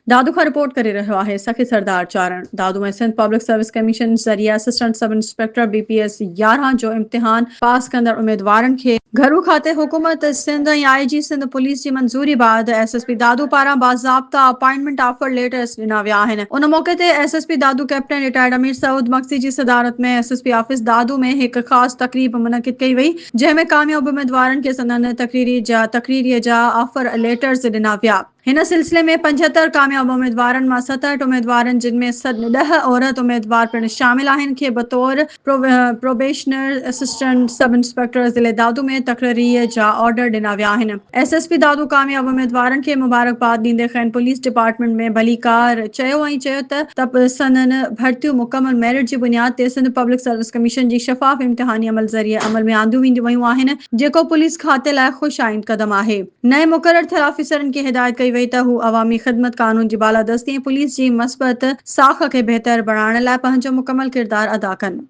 दादू खां रिपोर्ट करे रहियो आहे सखी सरदार चारण। दादू में सिंध पब्लिक सर्विस कमीशन ज़रिए असिस्टेंट सब इंस्पेक्टर BPS 11 जो इम्तिहान पास कंदड़ उम्मीदवारनि खे घरू खाते हुकूमत सिंध ऐं IG सिंध पुलिस जी मंज़ूरी बाद SSP दादू पारां बाज़ाब्ता अपॉइंटमेंट ऑफर लेटर्स ॾिना विया आहिनि। उन मौके ते SSP दादू कैप्टन रिटायर्ड अमीर सऊद मक्सी जी सदारत में SSP ऑफिस दादू में हिकु ख़ासि तकरीब मुनक़िद कई वई, जंहिं में कामयाब उम्मीदवारनि खे संदनि तकरीरीअ जा ऑफर लेटर्स ॾिना विया। हिन सिलसिले में 75 कामयाब उम्मीदवारनि मां 67 उम्मीदवारनि जिन में 10 औरत उम्मीदवार पिणु शामिल आहिनि खे बतौर प्रोबेशनर असिस्टेंट सब इंस्पेक्टर ज़िले दादू में तकरीरीअ जा ऑर्डर ॾिना विया आहिनि। SSP दादू कामयाब उम्मीदवारनि खे मुबारकबाद ॾींदे खैन पुलिस डिपार्टमेंट में भलीकार चयो त संदनि भर्तियूं मुकमल मेरिट जी बुनियाद ते सिंध पब्लिक सर्विस कमीशन जी शफ़ाफ इम्तिहानी अमल ज़रिए अमल में आंदियूं वयूं आहिनि, जेको पुलिस खाते लाइ ख़ुशाइन क़दम आहे। नए मुक़रर थियल ऑफिसरनि खे हिदायत कई वई त हू अवामी ख़िदमत कानून जी बालादस्ती ऐं पुलिस जी मस्बत साख खे बहितर बणाइण लाइ पंहिंजो मुकमल किरदार अदा कनि।